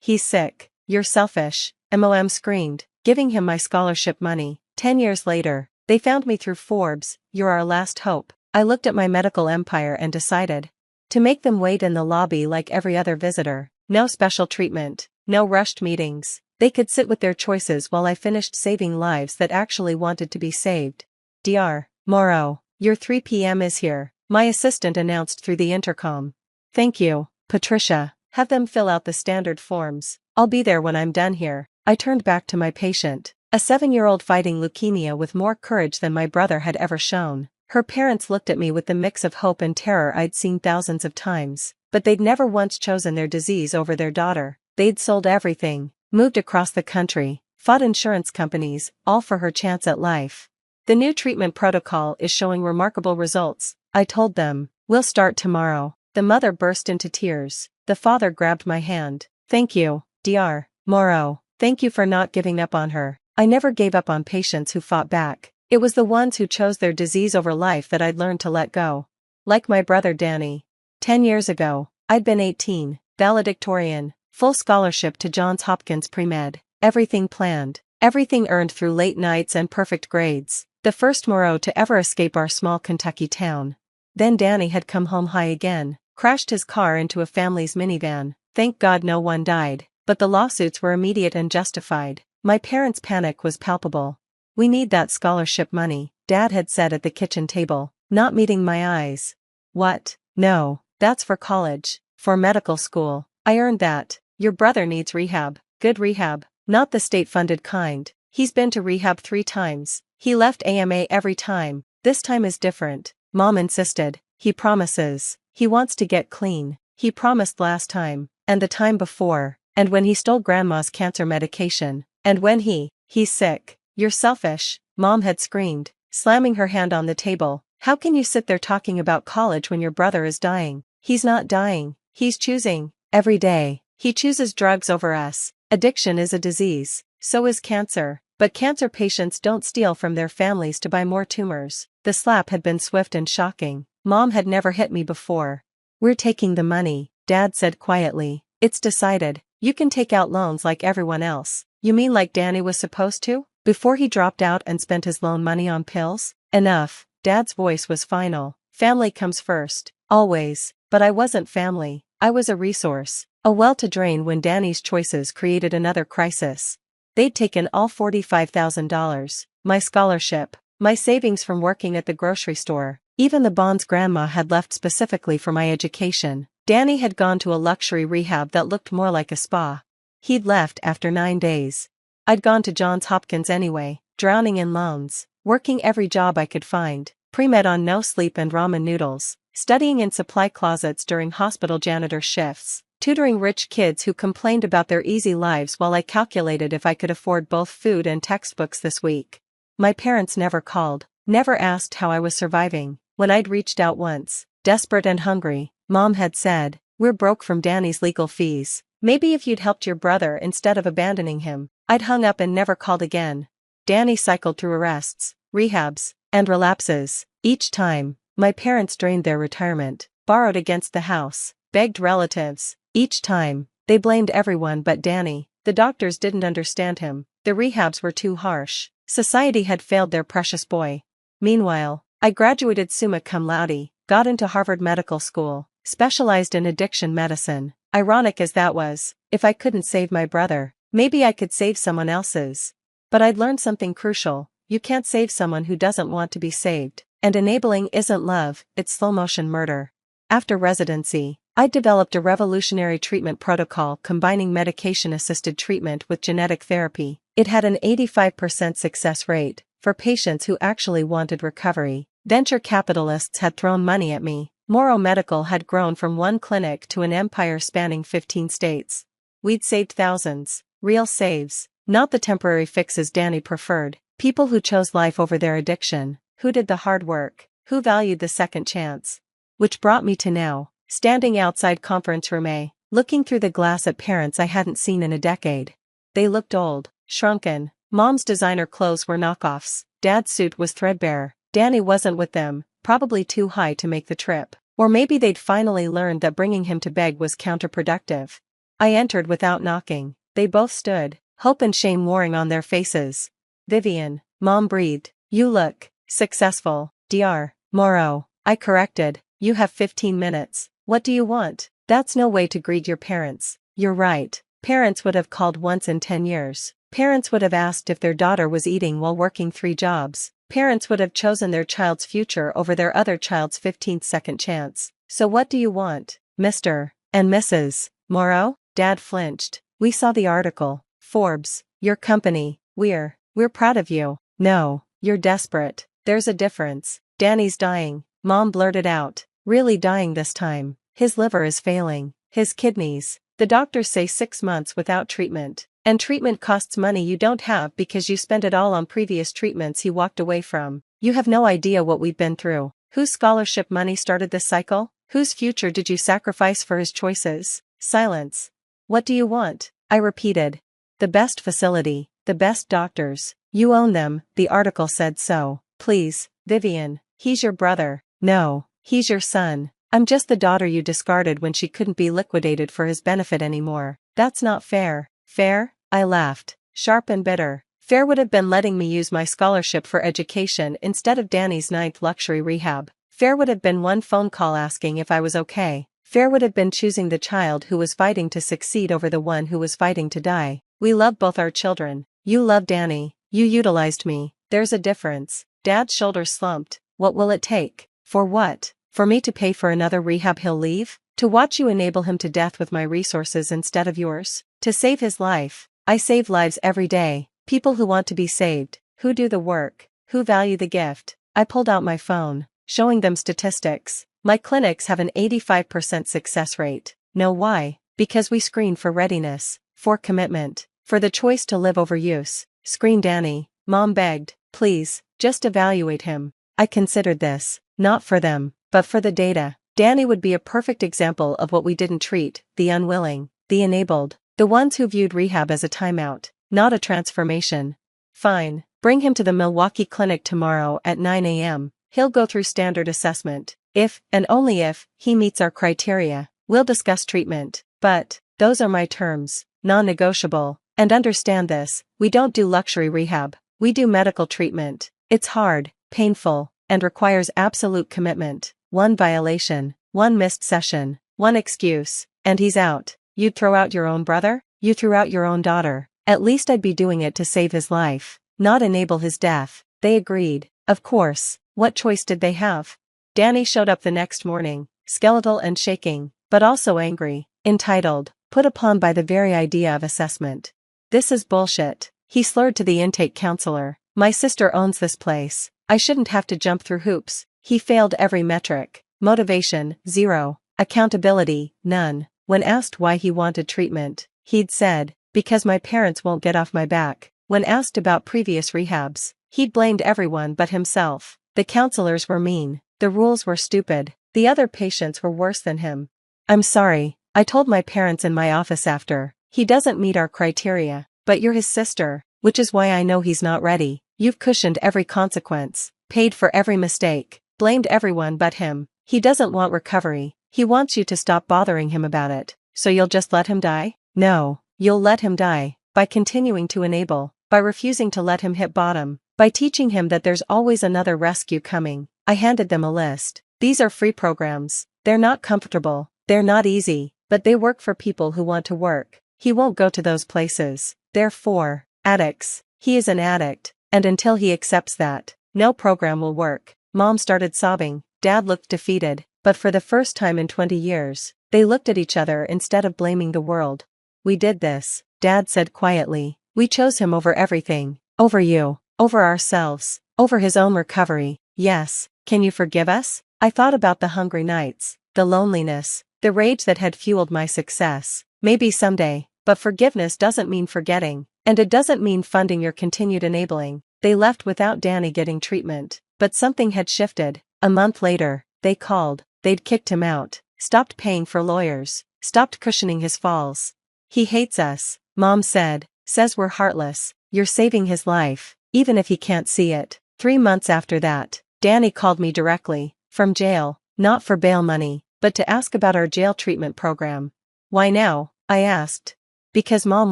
He's sick. You're selfish, Mom screamed, giving him my scholarship money. 10 years later, they found me through Forbes. You're our last hope. I looked at my medical empire and decided to make them wait in the lobby like every other visitor. No special treatment, no rushed meetings. They could sit with their choices while I finished saving lives that actually wanted to be saved. Dr. Morrow, your 3 p.m. is here, my assistant announced through the intercom. Thank you, Patricia. Have them fill out the standard forms. I'll be there when I'm done here. I turned back to my patient, a 7-year-old fighting leukemia with more courage than my brother had ever shown. Her parents looked at me with the mix of hope and terror I'd seen thousands of times, but they'd never once chosen their disease over their daughter. They'd sold everything, moved across the country, fought insurance companies, all for her chance at life. The new treatment protocol is showing remarkable results, I told them. We'll start tomorrow. The mother burst into tears. The father grabbed my hand. Thank you, Dr. Morrow. Thank you for not giving up on her. I never gave up on patients who fought back. It was the ones who chose their disease over life that I'd learned to let go. Like my brother Danny. 10 years ago, I'd been 18, valedictorian, full scholarship to Johns Hopkins pre-med, everything planned, everything earned through late nights and perfect grades, the first Morrow to ever escape our small Kentucky town. Then Danny had come home high again, crashed his car into a family's minivan. Thank God no one died, but the lawsuits were immediate and justified. My parents' panic was palpable. We need that scholarship money, Dad had said at the kitchen table, not meeting my eyes. What? No, that's for college, for medical school. I earned that. Your brother needs rehab, good rehab, not the state-funded kind. He's been to rehab 3 times. He left AMA every time. This time is different, Mom insisted. He promises. He wants to get clean. He promised last time, and the time before, and when he stole Grandma's cancer medication, and when he's sick. You're selfish, Mom had screamed, slamming her hand on the table. How can you sit there talking about college when your brother is dying? He's not dying. He's choosing. Every day, he chooses drugs over us. Addiction is a disease. So is cancer. But cancer patients don't steal from their families to buy more tumors. The slap had been swift and shocking. Mom had never hit me before. We're taking the money, Dad said quietly. It's decided. You can take out loans like everyone else. You mean like Danny was supposed to? Before he dropped out and spent his loan money on pills? Enough. Dad's voice was final. Family comes first. Always. But I wasn't family. I was a resource. A well to drain when Danny's choices created another crisis. They'd taken all $45,000. My scholarship. My savings from working at the grocery store. Even the bonds Grandma had left specifically for my education. Danny had gone to a luxury rehab that looked more like a spa. He'd left after 9 days. I'd gone to Johns Hopkins anyway, drowning in loans, working every job I could find, pre-med on no sleep and ramen noodles, studying in supply closets during hospital janitor shifts, tutoring rich kids who complained about their easy lives while I calculated if I could afford both food and textbooks this week. My parents never called, never asked how I was surviving. When I'd reached out once, desperate and hungry, Mom had said, "We're broke from Danny's legal fees. Maybe if you'd helped your brother instead of abandoning him." I'd hung up and never called again. Danny cycled through arrests, rehabs, and relapses. Each time, my parents drained their retirement, borrowed against the house, begged relatives. Each time, they blamed everyone but Danny. The doctors didn't understand him. The rehabs were too harsh. Society had failed their precious boy. Meanwhile, I graduated summa cum laude, got into Harvard Medical School, specialized in addiction medicine. Ironic as that was, if I couldn't save my brother, maybe I could save someone else's. But I'd learned something crucial. You can't save someone who doesn't want to be saved. And enabling isn't love, it's slow-motion murder. After residency, I developed a revolutionary treatment protocol combining medication-assisted treatment with genetic therapy. It had an 85% success rate for patients who actually wanted recovery. Venture capitalists had thrown money at me. Morrow Medical had grown from one clinic to an empire spanning 15 states. We'd saved thousands. Real saves, not the temporary fixes Danny preferred. People who chose life over their addiction, who did the hard work, who valued the second chance. Which brought me to now, standing outside conference room A, looking through the glass at parents I hadn't seen in a decade. They looked old, shrunken. Mom's designer clothes were knockoffs. Dad's suit was threadbare. Danny wasn't with them, probably too high to make the trip. Or maybe they'd finally learned that bringing him to beg was counterproductive. I entered without knocking. They both stood, hope and shame warring on their faces. Vivian, Mom breathed. You look successful. Dr. Morrow, I corrected. You have 15 minutes. What do you want? That's no way to greet your parents. You're right. Parents would have called once in 10 years. Parents would have asked if their daughter was eating while working 3 jobs. Parents would have chosen their child's future over their other child's 15th second chance. So what do you want, Mr. and Mrs. Morrow? Dad flinched. We saw the article. Forbes, your company. We're proud of you. No, you're desperate. There's a difference. Danny's dying. Mom blurted out. Really dying this time. His liver is failing. His kidneys. The doctors say 6 months without treatment. And treatment costs money you don't have because you spent it all on previous treatments he walked away from. You have no idea what we've been through. Whose scholarship money started this cycle? Whose future did you sacrifice for his choices? Silence. What do you want? I repeated. The best facility, the best doctors. You own them, the article said so. Please, Vivian, he's your brother. No, he's your son. I'm just the daughter you discarded when she couldn't be liquidated for his benefit anymore. That's not fair. Fair? I laughed, sharp and bitter. Fair would have been letting me use my scholarship for education instead of Danny's 9th luxury rehab. Fair would have been one phone call asking if I was okay. Fair would have been choosing the child who was fighting to succeed over the one who was fighting to die. We love both our children. You love Danny. You utilized me. There's a difference. Dad's shoulders slumped. What will it take? For what? For me to pay for another rehab he'll leave? To watch you enable him to death with my resources instead of yours? To save his life? I save lives every day. People who want to be saved, who do the work, who value the gift. I pulled out my phone, showing them statistics. My clinics have an 85% success rate. Know why? Because we screen for readiness, for commitment, for the choice to live over use. Scream Danny. Mom begged. Please, just evaluate him. I considered this, not for them, but for the data. Danny would be a perfect example of what we didn't treat, the unwilling, the enabled, the ones who viewed rehab as a timeout, not a transformation. Fine, bring him to the Milwaukee clinic tomorrow at 9 a.m. He'll go through standard assessment. If, and only if, he meets our criteria, we'll discuss treatment. But, those are my terms, non-negotiable. And understand this, we don't do luxury rehab, we do medical treatment. It's hard, painful, and requires absolute commitment. One violation, one missed session, one excuse, and he's out. You'd throw out your own brother? You threw out your own daughter. At least I'd be doing it to save his life, not enable his death. They agreed. Of course, what choice did they have? Danny showed up the next morning, skeletal and shaking, but also angry, entitled, put upon by the very idea of assessment. This is bullshit, he slurred to the intake counselor. My sister owns this place. I shouldn't have to jump through hoops. He failed every metric. Motivation, 0. Accountability, none. When asked why he wanted treatment, he'd said, because my parents won't get off my back. When asked about previous rehabs, he'd blamed everyone but himself. The counselors were mean. The rules were stupid. The other patients were worse than him. I'm sorry, I told my parents in my office after. He doesn't meet our criteria, but you're his sister, which is why I know he's not ready. You've cushioned every consequence, paid for every mistake, blamed everyone but him. He doesn't want recovery. He wants you to stop bothering him about it. So you'll just let him die? No, you'll let him die, by continuing to enable, by refusing to let him hit bottom, by teaching him that there's always another rescue coming. I handed them a list. These are free programs. They're not comfortable, they're not easy, but they work for people who want to work. He won't go to those places. They're for addicts. He is an addict, and until he accepts that, no program will work. Mom started sobbing. Dad looked defeated, but for the first time in 20 years, they looked at each other instead of blaming the world. We did this, Dad said quietly. We chose him over everything. Over you, over ourselves, over his own recovery. Yes, can you forgive us? I thought about the hungry nights, the loneliness, the rage that had fueled my success. Maybe someday, but forgiveness doesn't mean forgetting, and it doesn't mean funding your continued enabling. They left without Danny getting treatment, but something had shifted. A month later, they called. They'd kicked him out, stopped paying for lawyers, stopped cushioning his falls. He hates us, Mom said, says we're heartless. You're saving his life, even if he can't see it. 3 months after that, Danny called me directly, from jail, not for bail money, but to ask about our jail treatment program. Why now? I asked. Because mom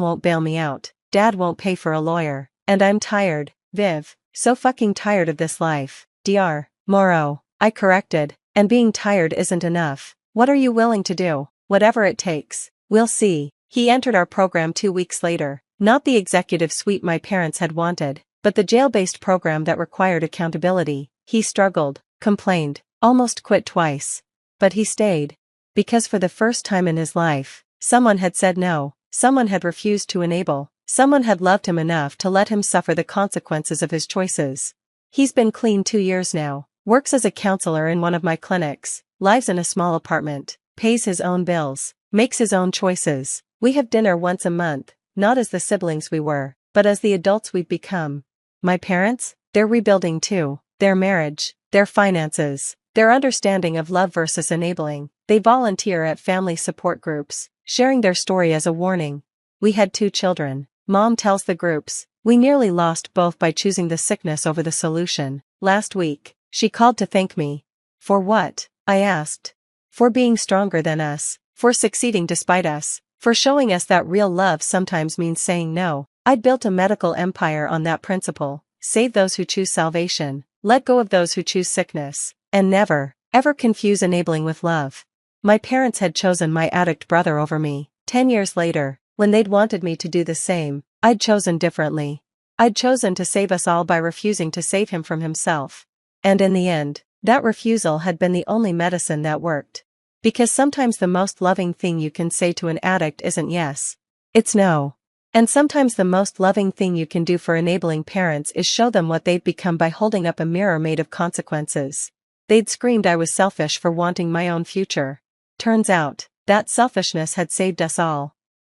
won't bail me out, dad won't pay for a lawyer, and I'm tired, Viv, so fucking tired of this life. Dr. Morrow, I corrected, and being tired isn't enough. What are you willing to do? Whatever it takes. We'll see. He entered our program 2 weeks later, not the executive suite my parents had wanted, but the jail-based program that required accountability. He struggled, complained, almost quit twice. But he stayed. Because for the first time in his life, someone had said no, someone had refused to enable, someone had loved him enough to let him suffer the consequences of his choices. He's been clean 2 years now, works as a counselor in one of my clinics, lives in a small apartment, pays his own bills, makes his own choices. We have dinner once a month, not as the siblings we were, but as the adults we've become. My parents? They're rebuilding too. Their marriage, their finances, their understanding of love versus enabling. They volunteer at family support groups, sharing their story as a warning. We had 2 children. Mom tells the groups, we nearly lost both by choosing the sickness over the solution. Last week, she called to thank me. For what? I asked. For being stronger than us, for succeeding despite us, for showing us that real love sometimes means saying no. I'd built a medical empire on that principle. Save those who choose salvation, let go of those who choose sickness, and never, ever confuse enabling with love. My parents had chosen my addict brother over me. 10 years later, when they'd wanted me to do the same, I'd chosen differently. I'd chosen to save us all by refusing to save him from himself. And in the end, that refusal had been the only medicine that worked. Because sometimes the most loving thing you can say to an addict isn't yes. It's no. And sometimes the most loving thing you can do for enabling parents is show them what they've become by holding up a mirror made of consequences. They'd screamed I was selfish for wanting my own future. Turns out, that selfishness had saved us all.